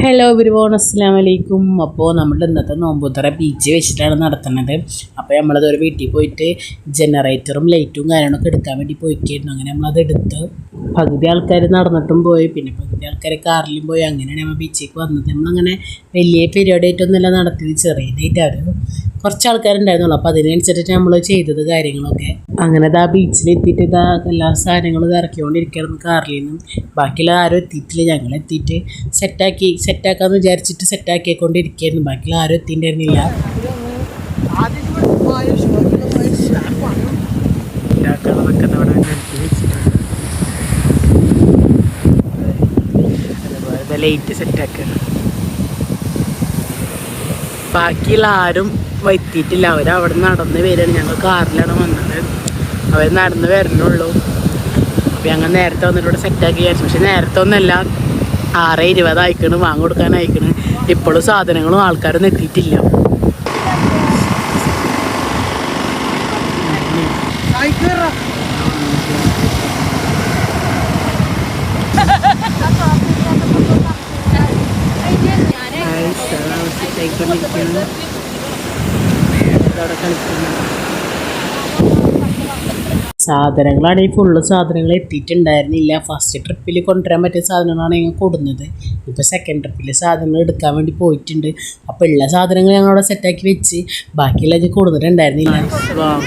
Hello everyone, അസ്സലാമു അലൈക്കും. അപ്പോൾ നമ്മുടെ ഇന്നത്തെ നോമ്പുതുറ ബീച്ച് വെച്ചിട്ടാണ് നടത്തുന്നത്. അപ്പോൾ നമ്മളതൊരു വീട്ടിൽ പോയിട്ട് ജനറേറ്ററും ലൈറ്റും കാര്യങ്ങളൊക്കെ എടുക്കാൻ വേണ്ടി പോയിക്കായിരുന്നു. അങ്ങനെ നമ്മളത് എടുത്ത് പകുതി ആൾക്കാർ നടന്നിട്ടും പോയി, പിന്നെ പകുതി ആൾക്കാർ കാറിലും പോയി. അങ്ങനെയാണ് നമ്മൾ ബീച്ചിലേക്ക് വന്നത്. നമ്മളങ്ങനെ വലിയ പരിപാടിയായിട്ടൊന്നുമല്ല നടത്തിയത്, ചെറിയതായിട്ട് കുറച്ച് ആൾക്കാരുണ്ടായിരുന്നുള്ളൂ. അപ്പോൾ അതിനനുസരിച്ചിട്ട് നമ്മൾ ചെയ്തത് കാര്യങ്ങളൊക്കെ. അങ്ങനെ ആ ബീച്ചിലെത്തിയിട്ട് എല്ലാ സാധനങ്ങളും ഇറക്കിക്കൊണ്ടിരിക്കുകയായിരുന്നു കാറിൽ നിന്നും. ബാക്കിയുള്ള ആരും എത്തിയിട്ടില്ല. ഞങ്ങൾ എത്തിയിട്ട് സെറ്റാക്കാമെന്ന് വിചാരിച്ചിട്ട് സെറ്റാക്കിക്കൊണ്ടിരിക്കുകയായിരുന്നു. ബാക്കിയുള്ള ആരും എത്തിയിട്ടുണ്ടായിരുന്നില്ല. ലൈറ്റ് സെറ്റാക്കുക. ബാക്കിയുള്ള ആരും എത്തിയിട്ടില്ല. അവരവിടെ നടന്ന് വരികയാണ്. ഞങ്ങൾ കാറിലാണ് വന്നത്. അവർ നടന്ന് വരണുള്ളൂ. അപ്പോൾ ഞങ്ങൾ നേരത്തെ വന്നിട്ട് ഇവിടെ സെറ്റാക്കി വിചാരിച്ചു. പക്ഷെ നേരത്തെ ഒന്നല്ല, 6:20 ആയിക്കണ്, വാങ്ങി കൊടുക്കാനായിക്കണ്. ഇപ്പോഴും സാധനങ്ങളും ആൾക്കാരൊന്നും എത്തിയിട്ടില്ല. സാധനങ്ങളാണെങ്കിൽ ഫുള്ള് സാധനങ്ങൾ എത്തിയിട്ടുണ്ടായിരുന്നില്ല. ഫസ്റ്റ് ട്രിപ്പിൽ കൊണ്ടുവരാൻ പറ്റിയ സാധനങ്ങളാണ് ഞങ്ങൾ കൊടുക്കുന്നത്. ഇപ്പോൾ സെക്കൻഡ് ട്രിപ്പിൽ സാധനങ്ങൾ എടുക്കാൻ വേണ്ടി പോയിട്ടുണ്ട്. അപ്പോൾ ഉള്ള സാധനങ്ങൾ ഞങ്ങളവിടെ സെറ്റാക്കി വെച്ച് ബാക്കിയുള്ള ഇത് കൊടുത്തിട്ടുണ്ടായിരുന്നില്ല.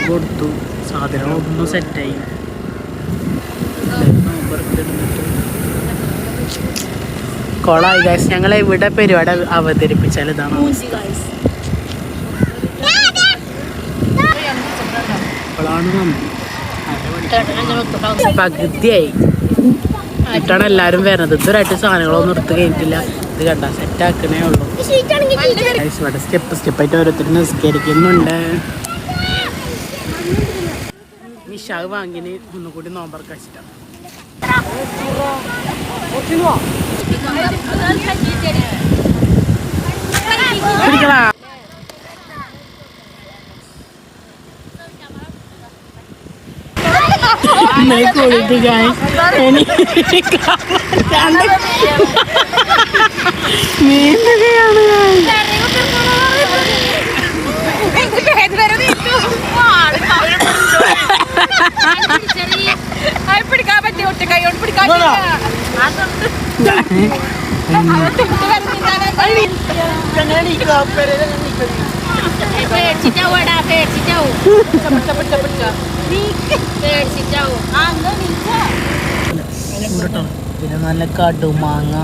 കൊടുത്തു, സാധനങ്ങളൊന്നും സെറ്റായി. കൊളായി ഗൈസ്. ഞങ്ങൾ ഇവിടെ പരിപാടി അവതരിപ്പിച്ചാൽ ഇതാണ് പകുതിയായി എന്നിട്ടാണ് എല്ലാവരും വരുന്നത്. ഇതുവരായിട്ട് സാധനങ്ങളൊന്നും എടുത്ത് കഴിഞ്ഞിട്ടില്ല. ഇത് കണ്ട സെറ്റാക്കണേ ഉള്ളൂ. ഇവിടെ സ്റ്റെപ്പായിട്ട് ഓരോരുത്തർ നിസ്കരിക്കുന്നുണ്ട്. നിഷാവ് വാങ്ങിന് ഒന്നുകൂടി നോമ്പർക്ക് വെച്ചിട്ടാണ്. പിടിക്കടാ. പിടിക്കാൻ പറ്റിയ ഒറ്റ കൈയോട് പിടിക്കാൻ പിന്നെ നല്ല കടുമാങ്ങ